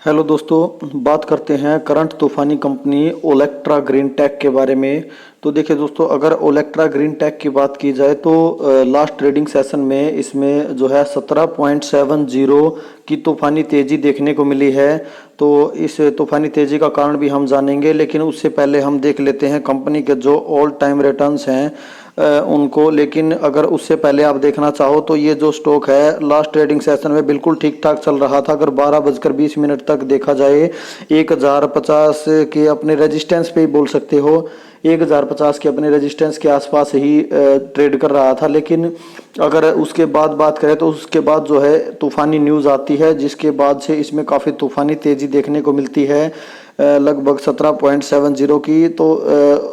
Hello दोस्तों, बात करते हैं करंट तूफानी कंपनी ओलेक्ट्रा ग्रीन टेक के बारे में। तो देखिए दोस्तों, अगर ओलेक्ट्रा ग्रीन टेक की बात की जाए तो लास्ट ट्रेडिंग सेशन में इसमें जो है 17.70 की तूफानी तेज़ी देखने को मिली है। तो इस तूफानी तेज़ी का कारण भी हम जानेंगे, लेकिन उससे पहले हम देख लेते हैं कंपनी के जो ऑल टाइम रिटर्न्स हैं उनको। लेकिन अगर उससे पहले आप देखना चाहो तो ये जो स्टॉक है लास्ट ट्रेडिंग सेशन में बिल्कुल ठीक ठाक चल रहा था। अगर 12:20 तक देखा जाए 1050 के अपने रेजिस्टेंस पे ही बोल सकते हो, 1050 के अपने रेजिस्टेंस के आसपास ही ट्रेड कर रहा था। लेकिन अगर उसके बाद बात करें तो उसके बाद जो है तूफानी न्यूज़ आती है, जिसके बाद से इसमें काफ़ी तूफानी तेज़ी देखने को मिलती है लगभग 17.70 की। तो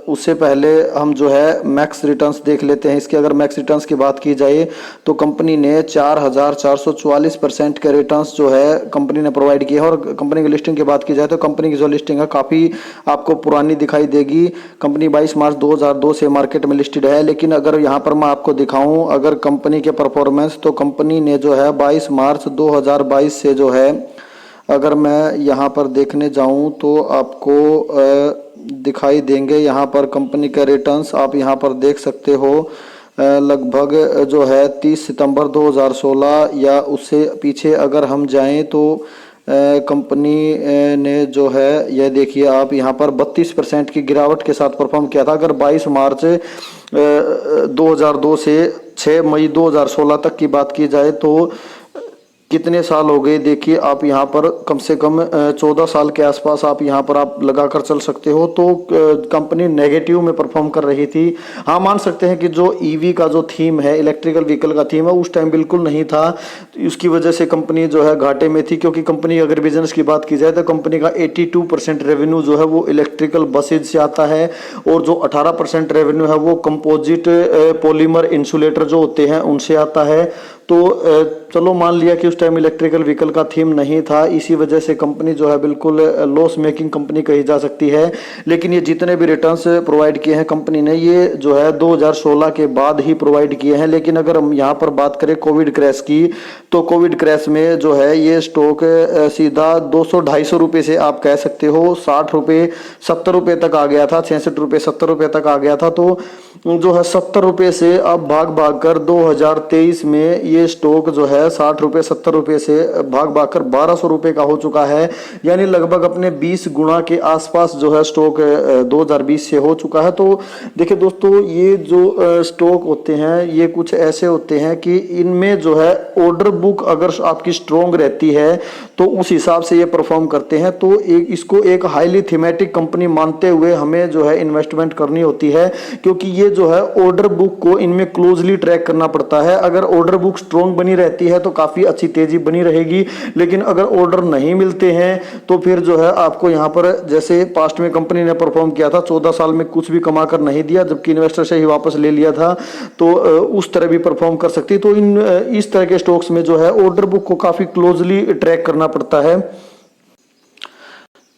उससे पहले हम जो है मैक्स रिटर्न्स देख लेते हैं इसके। अगर मैक्स रिटर्न्स की बात की जाए तो कंपनी ने 4444% के रिटर्न्स जो है कंपनी ने प्रोवाइड किए हैं। और कंपनी की लिस्टिंग की बात की जाए तो कंपनी की जो लिस्टिंग है काफ़ी आपको पुरानी दिखाई देगी। कंपनी 22 मार्च 2002 से मार्केट में लिस्टेड है। लेकिन अगर यहाँ पर मैं आपको दिखाऊं अगर कंपनी के परफॉर्मेंस, तो कंपनी ने जो है 22 मार्च 2022 से जो है, अगर मैं यहाँ पर देखने जाऊँ तो आपको दिखाई देंगे यहाँ पर कंपनी के रिटर्न्स। आप यहाँ पर देख सकते हो लगभग जो है 30 सितंबर 2016 या उससे पीछे अगर हम जाएं तो कंपनी ने जो है यह देखिए आप यहाँ पर 32% की गिरावट के साथ परफॉर्म किया था। अगर 22 मार्च 2002 से 6 मई 2016 तक की बात की जाए तो कितने साल हो गए देखिए आप यहाँ पर, कम से कम 14 साल के आसपास आप यहाँ पर आप लगाकर चल सकते हो। तो कंपनी नेगेटिव में परफॉर्म कर रही थी। हाँ, मान सकते हैं कि जो ईवी का जो थीम है, इलेक्ट्रिकल व्हीकल का थीम है, उस टाइम बिल्कुल नहीं था। उसकी वजह से कंपनी जो है घाटे में थी, क्योंकि कंपनी अगर बिजनेस की बात की जाए तो कंपनी का 82% रेवेन्यू जो है वो इलेक्ट्रिकल बसेज से आता है, और जो 18% रेवेन्यू है वो कंपोजिट पॉलीमर इंसुलेटर जो होते हैं उनसे आता है। तो चलो मान लिया कि उस टाइम इलेक्ट्रिकल व्हीकल का थीम नहीं था, इसी वजह से कंपनी जो है बिल्कुल लॉस मेकिंग कंपनी कही जा सकती है। लेकिन ये जितने भी रिटर्न्स प्रोवाइड किए हैं कंपनी ने, ये जो है 2016 के बाद ही प्रोवाइड किए हैं। लेकिन अगर हम यहाँ पर बात करें कोविड क्रैश की, तो कोविड क्रैश में जो है ये स्टॉक सीधा 200-250 रुपये से आप कह सकते हो 60 रुपये 70 रुपये तक आ गया था, 66 रुपये 70 रुपये तक आ गया था। तो जो है 70 रुपये से अब भाग भाग कर 2023 में ये स्टॉक जो है 60 रुपये 70 रुपये से भाग भाग कर 1200 रुपये का हो चुका है। यानी लगभग अपने 20 गुना के आसपास जो है स्टॉक 2020 से हो चुका है। तो देखिए दोस्तों, ये जो स्टॉक होते हैं ये कुछ ऐसे होते हैं कि इनमें जो है ऑर्डर बुक अगर आपकी स्ट्रॉन्ग रहती है तो उस हिसाब से ये परफॉर्म करते हैं। तो इसको एक हाईली थीमेटिक कंपनी मानते हुए हमें जो है इन्वेस्टमेंट करनी होती है, क्योंकि ये जो है ऑर्डर बुक को इनमें क्लोजली ट्रैक करना पड़ता है। अगर ऑर्डर बुक स्ट्रॉन्ग बनी रहती है तो काफी अच्छी तेजी बनी रहेगी। लेकिन अगर ऑर्डर नहीं मिलते हैं तो फिर जो है आपको यहाँ पर, जैसे पास्ट में कंपनी ने परफॉर्म किया था, 14 साल में कुछ भी कमा कर नहीं दिया जबकि इन्वेस्टर से ही वापस ले लिया था, तो उस तरह भी परफॉर्म कर सकती है। तो इस तरह के स्टॉक्स में जो है ऑर्डर बुक को काफी क्लोजली ट्रैक करना पड़ता है।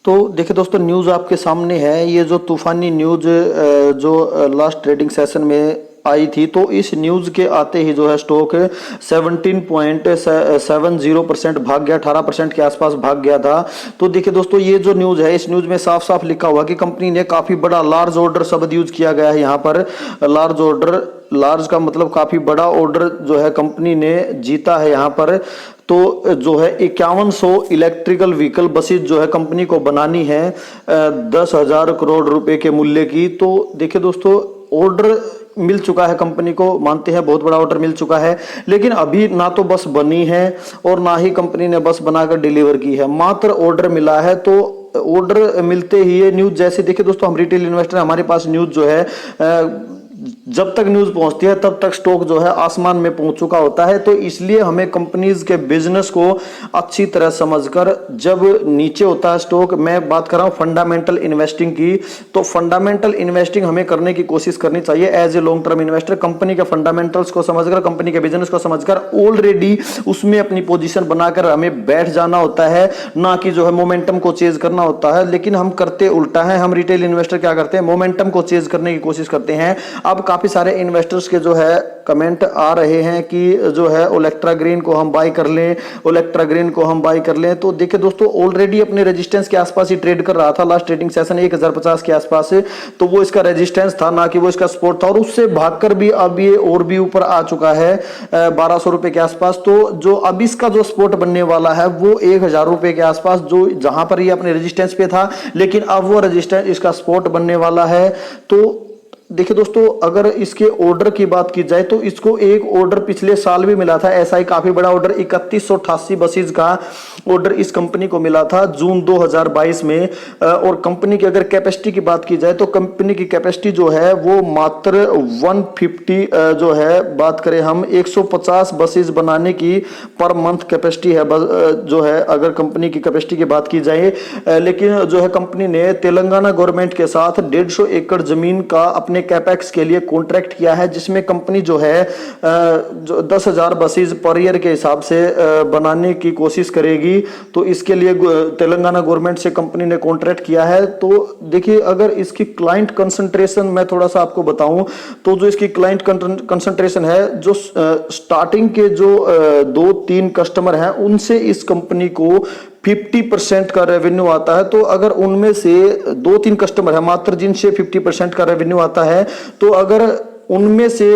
तो देखिए दोस्तों, न्यूज़ आपके सामने है। ये जो तूफानी न्यूज़ जो लास्ट ट्रेडिंग सेशन में आई थी, तो इस न्यूज़ के आते ही जो है स्टॉक 17.70% भाग गया, 18% के आसपास भाग गया था। तो देखिए दोस्तों, ये जो न्यूज़ है इस न्यूज़ में साफ साफ लिखा हुआ कि कंपनी ने काफ़ी बड़ा लार्ज ऑर्डर शब्द यूज किया गया है यहाँ पर। लार्ज ऑर्डर, लार्ज का मतलब काफ़ी बड़ा ऑर्डर जो है कंपनी ने जीता है यहाँ पर। तो जो है 5100 इलेक्ट्रिकल व्हीकल बसेज जो है कंपनी को बनानी है 10,000 करोड़ रुपए के मूल्य की। तो देखिए दोस्तों, ऑर्डर मिल चुका है कंपनी को, मानते हैं बहुत बड़ा ऑर्डर मिल चुका है। लेकिन अभी ना तो बस बनी है और ना ही कंपनी ने बस बनाकर डिलीवर की है, मात्र ऑर्डर मिला है। तो ऑर्डर मिलते ही ये न्यूज़, जैसे देखिए दोस्तों हम रिटेल इन्वेस्टर, हमारे पास न्यूज़ जो है जब तक न्यूज़ पहुंचती है तब तक स्टॉक जो है आसमान में पहुंच चुका होता है। तो इसलिए हमें कंपनीज के बिजनेस को अच्छी तरह समझकर, जब नीचे होता है स्टॉक, मैं बात कर रहा हूं फंडामेंटल इन्वेस्टिंग की, तो फंडामेंटल इन्वेस्टिंग हमें करने की कोशिश करनी चाहिए as a long term investor. Company के फंडामेंटल्स को समझकर, कंपनी के बिजनेस को समझकर ऑलरेडी उसमें अपनी पोजीशन बनाकर हमें बैठ जाना होता है, ना कि जो है मोमेंटम को चेज करना होता है। लेकिन हम करते उल्टा है। हम रिटेल इन्वेस्टर क्या करते हैं, मोमेंटम को चेज करने की कोशिश करते हैं। अब काफ़ी सारे इन्वेस्टर्स के जो है कमेंट आ रहे हैं कि जो है ओलेक्ट्रा ग्रीन को हम बाय कर लें, ओलेक्ट्रा ग्रीन को हम बाय कर लें। तो देखिए दोस्तों, ऑलरेडी अपने रेजिस्टेंस के आसपास ही ट्रेड कर रहा था लास्ट ट्रेडिंग सेशन 1050 के आसपास से, तो वो इसका रेजिस्टेंस था, ना कि वो इसका सपोर्ट था, और उससे भागकर भी अब ये और भी ऊपर आ चुका है 1200 रुपए के आसपास। तो जो अब इसका जो सपोर्ट बनने वाला है वो 1000 रुपए के आसपास, जो जहां पर ये अपने रेजिस्टेंस पे था, लेकिन अब वो रेजिस्टेंस इसका सपोर्ट बनने वाला है। तो देखिए दोस्तों, अगर इसके ऑर्डर की बात की जाए तो इसको एक ऑर्डर पिछले साल भी मिला था, ऐसा ही काफी बड़ा ऑर्डर 3188 बसेज का ऑर्डर इस कंपनी को मिला था जून 2022 में। और कंपनी की अगर कैपेसिटी की बात की जाए तो कंपनी की कैपेसिटी जो है वो मात्र 150 जो है, बात करें हम 150 बसेज बनाने की पर मंथ कैपेसिटी है जो है, अगर कंपनी की कैपेसिटी की बात की जाए। लेकिन जो है कंपनी ने तेलंगाना गवर्नमेंट के साथ 150 एकड़ जमीन का अपने कैपेक्स के लिए कॉन्ट्रैक्ट किया है, जिसमें कंपनी जो है जो 10,000 बसेज पर ईयर के हिसाब से बनाने की कोशिश करेगी। तो इसके लिए तेलंगाना गवर्नमेंट से कंपनी ने कॉन्ट्रैक्ट किया है। तो देखिए, अगर इसकी क्लाइंट कंसंट्रेशन मैं थोड़ा सा आपको बताऊं तो जो इसकी क्लाइंट कंसंट्रेशन है, जो स्टार्टिंग के जो 2-3 कस्टमर हैं उनसे इस कंपनी को 50% का रेवेन्यू आता है। तो अगर उनमें से 2-3 कस्टमर है मात्र जिनसे 50% का रेवेन्यू आता है, तो अगर उनमें से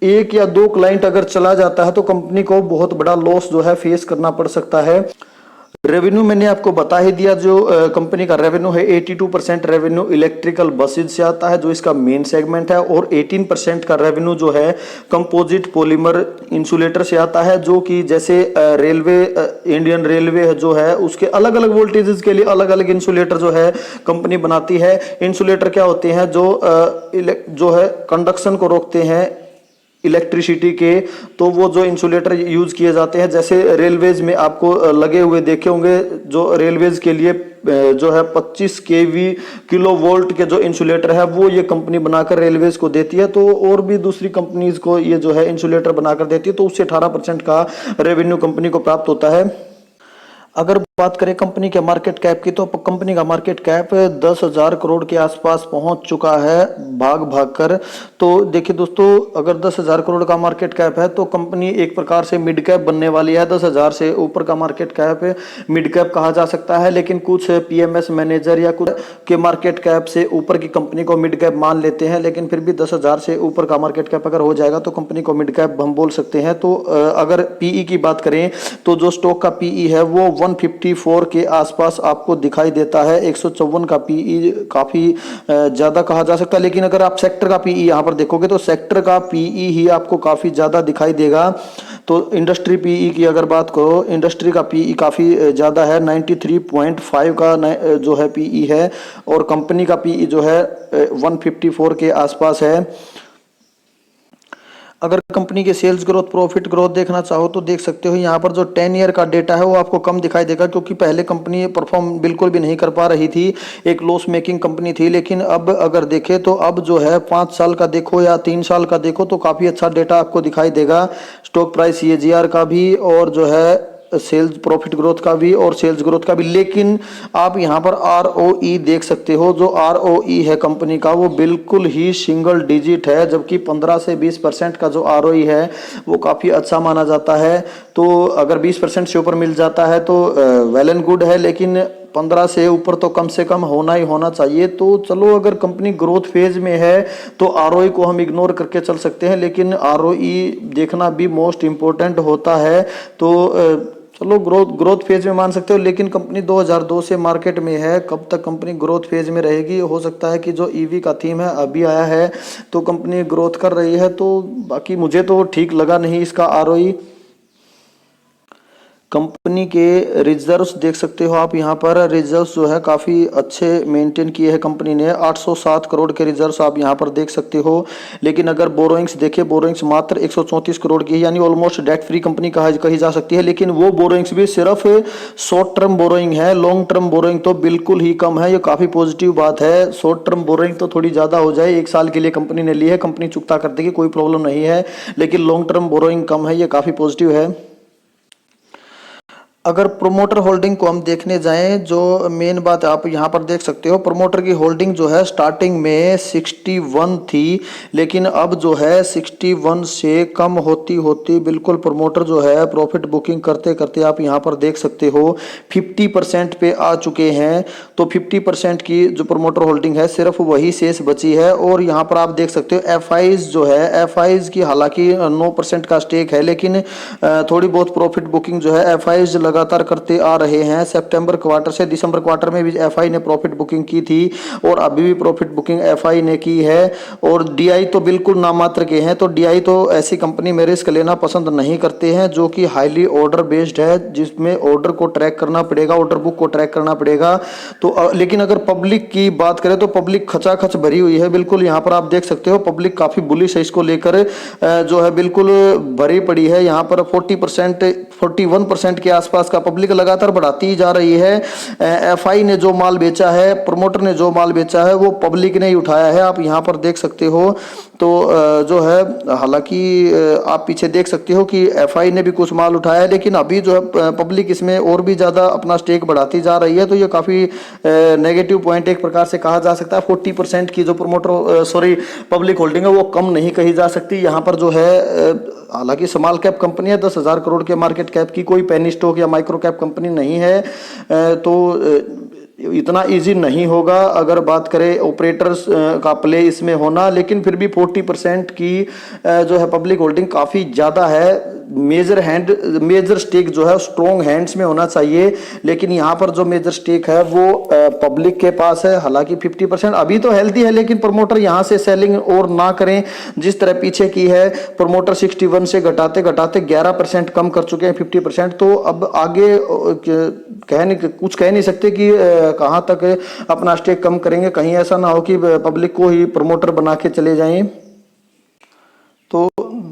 1 या 2 क्लाइंट अगर चला जाता है तो कंपनी को बहुत बड़ा लॉस जो है फेस करना पड़ सकता है। रेवेन्यू मैंने आपको बता ही दिया, जो कंपनी का रेवेन्यू है 82% रेवेन्यू इलेक्ट्रिकल बसेज से आता है जो इसका मेन सेगमेंट है, और 18% का रेवेन्यू जो है कंपोजिट पॉलीमर इंसुलेटर से आता है, जो कि जैसे रेलवे, इंडियन रेलवे जो है उसके अलग अलग वोल्टेजेस के लिए अलग अलग इंसुलेटर जो है कंपनी बनाती है। इंसुलेटर क्या होते हैं, जो है कंडक्शन को रोकते हैं इलेक्ट्रिसिटी के, तो वो जो इंसुलेटर यूज किए जाते हैं, जैसे रेलवेज में आपको लगे हुए देखे होंगे, जो रेलवेज के लिए जो है 25 केवी किलो वोल्ट के जो इंसुलेटर है वो ये कंपनी बनाकर रेलवेज को देती है। तो और भी दूसरी कंपनीज को ये जो है इंसुलेटर बनाकर देती है, तो उससे 18% का रेवेन्यू कंपनी को प्राप्त होता है। अगर बात करें कंपनी के मार्केट कैप की, तो कंपनी का मार्केट कैप 10,000 करोड़ के आसपास पहुंच चुका है भाग भाग कर। तो देखिए दोस्तों, अगर 10,000 करोड़ का मार्केट कैप है तो कंपनी एक प्रकार से मिड कैप बनने वाली है। 10,000 से ऊपर का मार्केट कैप मिड कैप कहा जा सकता है, लेकिन कुछ पीएमएस मैनेजर या कुछ के मार्केट कैप से ऊपर की कंपनी को मिड कैप मान लेते हैं, लेकिन फिर भी 10,000 से ऊपर का मार्केट कैप अगर हो जाएगा तो कंपनी को मिड कैप हम बोल सकते हैं। तो अगर पीई की बात करें तो जो स्टॉक का पीई है वो 154 के आसपास आपको दिखाई देता है। 154 का पीई काफी ज्यादा कहा जा सकता है, लेकिन अगर आप सेक्टर का पीई यहां पर देखोगे तो सेक्टर का पीई ही आपको काफी ज्यादा दिखाई देगा। तो इंडस्ट्री पीई की अगर बात करो, इंडस्ट्री का पीई काफी ज्यादा है, 93.5 का जो है पीई है, और कंपनी का पीई जो है 154 के आसपास है। अगर कंपनी के सेल्स ग्रोथ, प्रॉफिट ग्रोथ देखना चाहो तो देख सकते हो। यहाँ पर जो 10 ईयर का डेटा है वो आपको कम दिखाई देगा, क्योंकि पहले कंपनी परफॉर्म बिल्कुल भी नहीं कर पा रही थी, एक लॉस मेकिंग कंपनी थी। लेकिन अब अगर देखें तो अब जो है 5 साल का देखो या 3 साल का देखो तो काफ़ी अच्छा डेटा आपको दिखाई देगा, स्टॉक प्राइस CAGR का भी, और जो है सेल्स प्रॉफिट ग्रोथ का भी और सेल्स ग्रोथ का भी। लेकिन आप यहाँ पर ROE देख सकते हो, जो ROE है कंपनी का वो बिल्कुल ही सिंगल डिजिट है, जबकि 15 से 20% का जो ROE है वो काफ़ी अच्छा माना जाता है। तो अगर 20% से ऊपर मिल जाता है तो वेल एंड गुड है, लेकिन 15 से ऊपर तो कम से कम होना ही होना चाहिए। तो चलो, अगर कंपनी ग्रोथ फेज में है तो ROE को हम इग्नोर करके चल सकते हैं, लेकिन ROE देखना भी मोस्ट इम्पोर्टेंट होता है। तो चलो, ग्रोथ फेज में मान सकते हो, लेकिन कंपनी 2002 से मार्केट में है, कब तक कंपनी ग्रोथ फेज में रहेगी। हो सकता है कि जो ईवी का थीम है अभी आया है तो कंपनी ग्रोथ कर रही है, तो बाकी मुझे तो ठीक लगा नहीं इसका ROE। कंपनी के रिजर्व्स देख सकते हो आप, यहाँ पर रिजर्व्स जो है काफ़ी अच्छे मेंटेन किए हैं कंपनी ने, 807 करोड़ के रिजर्व्स आप यहाँ पर देख सकते हो। लेकिन अगर बोरोइंग्स देखें, बोरोइंग्स मात्र 134 करोड़ की है, यानी ऑलमोस्ट डेट फ्री कंपनी कही जा सकती है। लेकिन वो बोरोइंग्स भी सिर्फ शॉर्ट टर्म बोरोइंग है, लॉन्ग टर्म बोरोइंग तो बिल्कुल ही कम है। ये काफ़ी पॉजिटिव बात है। शॉर्ट टर्म बोरोइंग तो थोड़ी ज़्यादा हो जाए, 1 साल के लिए कंपनी ने ली है, कंपनी चुकता कर देगी, कोई प्रॉब्लम नहीं है, लेकिन लॉन्ग टर्म बोरोइंग कम है, ये काफ़ी पॉजिटिव है। अगर प्रोमोटर होल्डिंग को हम देखने जाएं, जो मेन बात आप यहाँ पर देख सकते हो, प्रोमोटर की होल्डिंग जो है स्टार्टिंग में 61 थी, लेकिन अब जो है 61 से कम होती होती बिल्कुल प्रोमोटर जो है प्रॉफिट बुकिंग करते करते आप यहाँ पर देख सकते हो 50% पे आ चुके हैं। तो 50% की जो प्रोमोटर होल्डिंग है सिर्फ वही शेष बची है। और यहाँ पर आप देख सकते हो एफआईज जो है, एफआईज की हालांकि 9% का स्टेक है, लेकिन थोड़ी बहुत प्रॉफिट बुकिंग जो है एफआईज लगातार करते आ रहे हैं। सितंबर क्वार्टर से दिसंबर क्वार्टर में भी एफआई ने प्रॉफिट बुकिंग की थी और अभी भी प्रॉफिट बुकिंग एफआई ने की है। और डीआई तो बिल्कुल नामात्र के हैं। तो डीआई तो ऐसी कंपनी में रिस्क लेना पसंद नहीं करते हैं जो कि हाईली ऑर्डर बेस्ड है, जिसमें ऑर्डर को ट्रैक करना पड़ेगा, ऑर्डर बुक को ट्रैक करना पड़ेगा। तो लेकिन अगर पब्लिक की बात करें तो पब्लिक खचाखच भरी हुई है। बिल्कुल यहाँ पर आप देख सकते हो पब्लिक काफी बुलिश है इसको लेकर, जो है बिल्कुल भरी पड़ी है। यहाँ पर 40% 41% के आसपास का पब्लिक लगातार बढ़ाती ही जा रही है। एफआई ने जो माल बेचा है, प्रमोटर ने जो माल बेचा है वो पब्लिक ने ही उठाया है, आप यहाँ पर देख सकते हो। तो जो है हालांकि आप पीछे देख सकते हो कि एफआई ने भी कुछ माल उठाया है, लेकिन अभी जो है पब्लिक इसमें और भी ज़्यादा अपना स्टेक बढ़ाती जा रही है। तो ये काफ़ी नेगेटिव पॉइंट एक प्रकार से कहा जा सकता है। 40% की जो प्रमोटर पब्लिक होल्डिंग है वो कम नहीं कही जा सकती। यहाँ पर जो है हालांकि स्मॉल कैप कंपनी है, 10,000 करोड़ के मार्केट कैप की कोई पेनी स्टॉक या माइक्रो कैप कंपनी नहीं है। तो इतना इजी नहीं होगा अगर बात करें ऑपरेटर्स का प्ले इसमें होना, लेकिन फिर भी 40% की जो है पब्लिक होल्डिंग काफ़ी ज़्यादा है। मेजर स्टेक जो है स्ट्रॉन्ग हैंड्स में होना चाहिए, लेकिन यहाँ पर जो मेजर स्टेक है वो पब्लिक के पास है। हालांकि 50% अभी तो हेल्दी है, लेकिन प्रमोटर यहाँ से सेलिंग और ना करें जिस तरह पीछे की है। प्रमोटर 61 से घटाते घटाते 11% कम कर चुके हैं, 50%। तो अब आगे कुछ कह नहीं सकते कि कहाँ तक अपना स्टेक कम करेंगे। कहीं ऐसा ना हो कि पब्लिक को ही प्रमोटर बना के चले जाएं। तो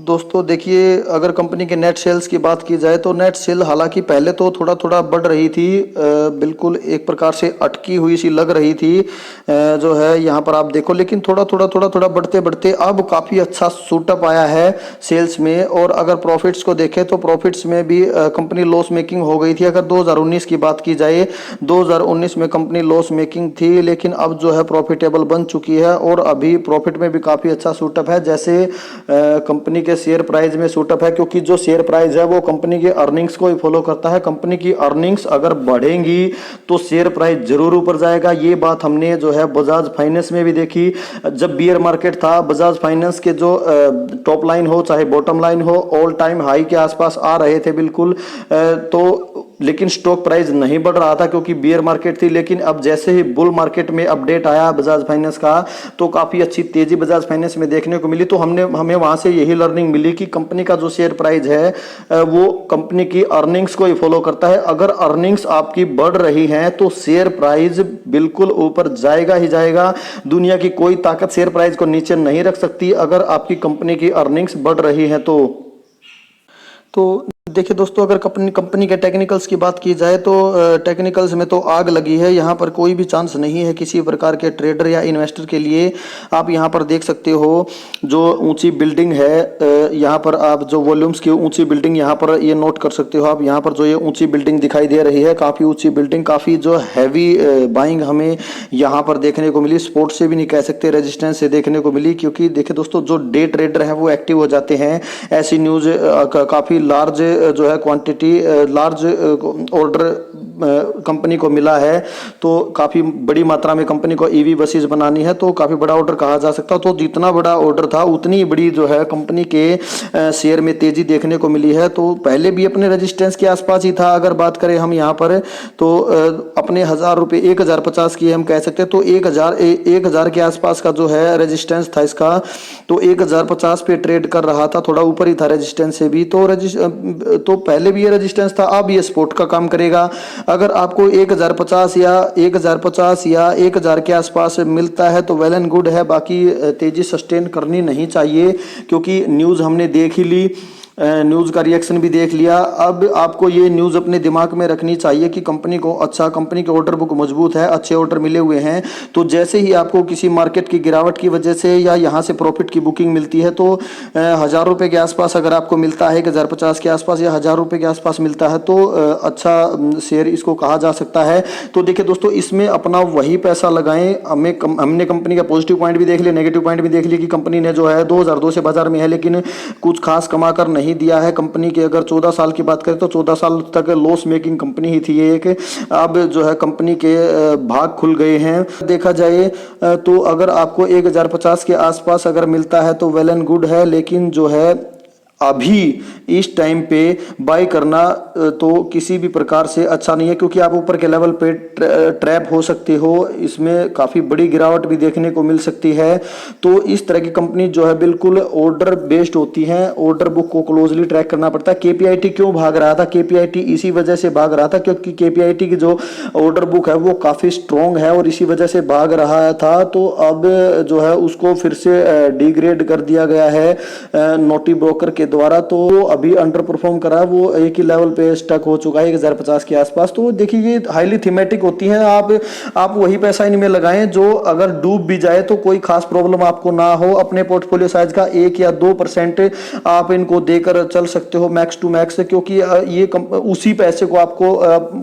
दोस्तों देखिए, अगर कंपनी के नेट सेल्स की बात की जाए तो नेट सेल हालांकि पहले तो थोड़ा थोड़ा बढ़ रही थी, बिल्कुल एक प्रकार से अटकी हुई सी लग रही थी, जो है यहाँ पर आप देखो, लेकिन थोड़ा थोड़ा बढ़ते बढ़ते अब काफ़ी अच्छा शूटअप आया है सेल्स में। और अगर प्रॉफिट्स को देखें तो प्रॉफिट्स में भी कंपनी लॉस मेकिंग हो गई थी। अगर 2019 की बात की जाए, 2019 में कंपनी लॉस मेकिंग थी, लेकिन अब जो है प्रॉफिटेबल बन चुकी है और अभी प्रॉफिट में भी काफ़ी अच्छा शूटअप है। जैसे कंपनी के शेयर प्राइस में शूटअप है, क्योंकि जो शेयर प्राइस है वो कंपनी के अर्निंग्स को ही फॉलो करता है। कंपनी की अर्निंग्स अगर बढ़ेंगी तो शेयर प्राइस जरूर ऊपर जाएगा। ये बात हमने जो है बजाज फाइनेंस में भी देखी। जब बियर मार्केट था, बजाज फाइनेंस के जो टॉप लाइन हो चाहे बॉटम लाइन हो, ऑल टाइम हाई के आसपास आ रहे थे बिल्कुल। तो लेकिन स्टॉक प्राइस नहीं बढ़ रहा था क्योंकि बियर मार्केट थी। लेकिन अब जैसे ही बुल मार्केट में अपडेट आया बजाज फाइनेंस का, तो काफ़ी अच्छी तेजी बजाज फाइनेंस में देखने को मिली। तो हमें वहाँ से यही लर्निंग मिली कि कंपनी का जो शेयर प्राइस है वो कंपनी की अर्निंग्स को ही फॉलो करता है। अगर अर्निंग्स आपकी बढ़ रही हैं तो शेयर प्राइस बिल्कुल ऊपर जाएगा ही जाएगा। दुनिया की कोई ताकत शेयर प्राइस को नीचे नहीं रख सकती अगर आपकी कंपनी की अर्निंग्स बढ़ रही हैं तो देखिए दोस्तों, अगर कंपनी के टेक्निकल्स की बात की जाए तो टेक्निकल्स में तो आग लगी है। यहाँ पर कोई भी चांस नहीं है किसी प्रकार के ट्रेडर या इन्वेस्टर के लिए। आप यहाँ पर देख सकते हो जो ऊंची बिल्डिंग है, यहाँ पर आप जो वॉल्यूम्स की ऊंची बिल्डिंग यहाँ पर ये नोट कर सकते हो आप। यहाँ पर जो ये ऊंची बिल्डिंग दिखाई दे रही है, काफ़ी ऊंची बिल्डिंग, काफ़ी जो हैवी बाइंग हमें यहाँ पर देखने को मिली। स्पोर्ट से भी नहीं कह सकते, रेजिस्टेंस से देखने को मिली। क्योंकि देखिए दोस्तों, जो डे ट्रेडर है वो एक्टिव हो जाते हैं। ऐसी न्यूज़ काफ़ी लार्ज जो है क्वांटिटी, लार्ज ऑर्डर कंपनी को मिला है। तो काफ़ी बड़ी मात्रा में कंपनी को ईवी बसेस बनानी है, तो काफ़ी बड़ा ऑर्डर कहा जा सकता है। तो जितना बड़ा ऑर्डर था उतनी बड़ी जो है कंपनी के शेयर में तेजी देखने को मिली है। तो पहले भी अपने रेजिस्टेंस के आसपास ही था। अगर बात करें हम यहाँ पर तो अपने 1,000 रुपये 1,050 की हम कह सकते हैं। तो 1,000 के आसपास का जो है रेजिस्टेंस था इसका। तो 1,050 पे ट्रेड कर रहा था, थोड़ा ऊपर ही था रेजिस्टेंस से भी। तो पहले भी ये रेजिस्टेंस था, अब ये सपोर्ट का काम करेगा। अगर आपको 1,050 या 1,000 के आसपास मिलता है तो वेल एंड गुड है। बाकी तेजी सस्टेन करनी नहीं चाहिए, क्योंकि न्यूज़ हमने देख ही ली। न्यूज़ का रिएक्शन भी देख लिया। अब आपको ये न्यूज़ अपने दिमाग में रखनी चाहिए कि कंपनी को अच्छा, कंपनी के ऑर्डर बुक मजबूत है, अच्छे ऑर्डर मिले हुए हैं। तो जैसे ही आपको किसी मार्केट की गिरावट की वजह से या यहाँ से प्रॉफिट की बुकिंग मिलती है तो 1,000 रुपये के आसपास अगर आपको मिलता है, 1,050 के आसपास या 1,000 रुपये के आसपास मिलता है तो अच्छा शेयर इसको कहा जा सकता है। तो देखिए दोस्तों, इसमें अपना वही पैसा लगाएं। हमने कंपनी का पॉजिटिव पॉइंट भी देख लिया, नेगेटिव पॉइंट भी देख लिया कि कंपनी ने जो है 2002 से बाजार में है लेकिन कुछ खास कमा कर नहीं दिया है। कंपनी की अगर 14 साल की बात करें तो 14 साल तक लॉस मेकिंग कंपनी ही थी एक। अब जो है कंपनी के भाग खुल गए हैं। देखा जाए तो अगर आपको 1,050 के आसपास अगर मिलता है तो वेल एंड गुड है, लेकिन जो है अभी इस टाइम पे बाय करना तो किसी भी प्रकार से अच्छा नहीं है, क्योंकि आप ऊपर के लेवल पे ट्रैप हो सकते हो। इसमें काफ़ी बड़ी गिरावट भी देखने को मिल सकती है। तो इस तरह की कंपनी जो है बिल्कुल ऑर्डर बेस्ड होती हैं, ऑर्डर बुक को क्लोजली ट्रैक करना पड़ता है। केपीआईटी क्यों भाग रहा था? केपीआईटी इसी वजह से भाग रहा था क्योंकि केपीआईटी की जो ऑर्डर बुक है वो काफ़ी स्ट्रॉन्ग है और इसी वजह से भाग रहा था। तो अब जो है उसको फिर से डिग्रेड कर दिया गया है नोटी ब्रोकर के द्वारा। तो अभी अंडर परफॉर्म करा, वो एक ही लेवल पे स्टक हो चुका है 1,050 के आसपास। तो देखिए ये हाईली थीमेटिक होती हैं। आप वही पैसा इनमें लगाएं जो अगर डूब भी जाए तो कोई खास प्रॉब्लम आपको ना हो। अपने पोर्टफोलियो साइज का 1 या 2% आप इनको देकर चल सकते हो मैक्स टू मैक्स, क्योंकि ये उसी पैसे को आपको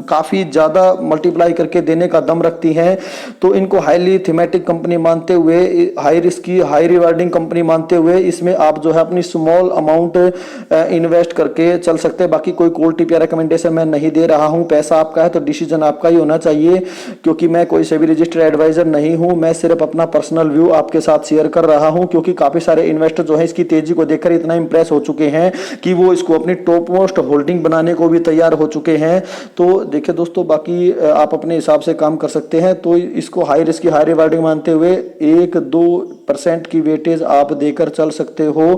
काफी ज्यादा मल्टीप्लाई करके देने का दम रखती हैं। तो इनको हाईली थीमेटिक कंपनी मानते हुए, high risky high rewarding company मानते हुए इसमें आप जो है अपनी स्मॉल अमाउंट इन्वेस्ट करके चल सकते हैं। बाकी कोई कॉल टिप या रिकमेंडेशन मैं नहीं दे रहा हूं। पैसा आपका है तो डिसीजन आपका ही होना चाहिए, क्योंकि मैं कोई सेबी रजिस्टर्ड एडवाइजर नहीं हूं। मैं सिर्फ अपना पर्सनल व्यू आपके साथ शेयर कर रहा हूं, क्योंकि काफी सारे इन्वेस्टर जो है इसकी तेजी को देखकर इतना इंप्रेस हो चुके हैं कि वो इसको अपनी टॉप मोस्ट होल्डिंग बनाने को भी तैयार हो चुके हैं। तो देखिए दोस्तों, बाकी आप अपने हिसाब से काम कर सकते हैं। तो इसको हाई रिस्क हाई रिवार्डिंग मानते हुए 1-2% की वेटेज आप देकर चल सकते हो।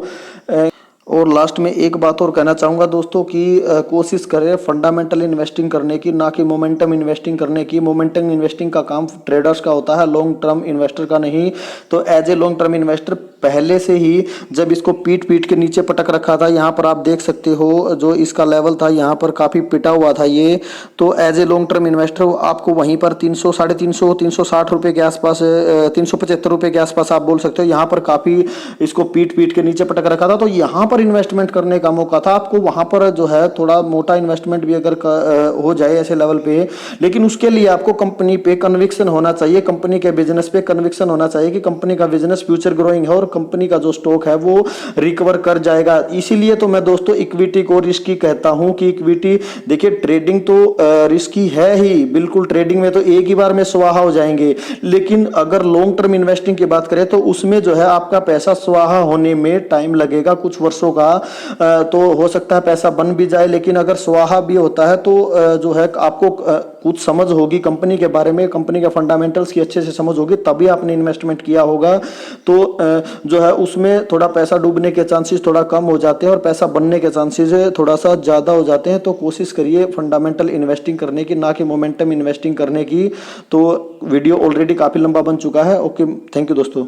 और लास्ट में एक बात और कहना चाहूँगा दोस्तों कि कोशिश करें फंडामेंटल इन्वेस्टिंग करने की, ना कि मोमेंटम इन्वेस्टिंग करने की। मोमेंटम इन्वेस्टिंग का काम ट्रेडर्स का होता है, लॉन्ग टर्म इन्वेस्टर का नहीं। तो as a long term investor पहले से ही जब इसको पीट के नीचे पटक रखा था, यहाँ पर आप देख सकते हो जो इसका लेवल था यहाँ पर काफ़ी पिटा हुआ था ये। तो as a long term investor आपको वहीं पर 300, 350, 360 रुपये के आसपास, 375 रुपये के आसपास आप बोल सकते हो, यहाँ पर काफ़ी इसको पीट के नीचे पटक रखा था। तो यहाँ पर इन्वेस्टमेंट करने का मौका था आपको। वहां पर जो है थोड़ा मोटा इन्वेस्टमेंट भी अगर हो जाए ऐसे लेवल पे, लेकिन उसके लिए आपको कंपनी पे कन्विक्शन होना चाहिए, कंपनी के बिजनेस पे कन्विक्शन होना चाहिए कि कंपनी का बिजनेस फ्यूचर ग्रोइंग है और कंपनी का जो स्टॉक है वो रिकवर कर जाएगा। इसीलिए तो मैं दोस्तों इक्विटी को रिस्की कहता हूं कि इक्विटी, देखिए ट्रेडिंग तो रिस्की है ही, बिल्कुल ट्रेडिंग में तो एक ही बार में स्वाहा हो जाएंगे। लेकिन अगर लॉन्ग टर्म इन्वेस्टिंग की बात करें तो उसमें जो है आपका पैसा स्वाहा होने में टाइम लगेगा, कुछ वर्षों का। तो हो सकता है पैसा बन भी जाए, लेकिन अगर स्वाहा भी होता है तो जो है आपको कुछ समझ होगी कंपनी के बारे में, कंपनी के फंडामेंटल्स की अच्छे से समझ होगी, तभी आपने इन्वेस्टमेंट किया होगा। तो जो है उसमें थोड़ा पैसा डूबने के चांसेस थोड़ा कम हो जाते हैं और पैसा बनने के चांसेस थोड़ा सा ज़्यादा हो जाते हैं। तो कोशिश करिए फंडामेंटल इन्वेस्टिंग करने की, ना कि मोमेंटम इन्वेस्टिंग करने की। तो वीडियो ऑलरेडी काफ़ी लंबा बन चुका है। ओके, थैंक यू दोस्तों।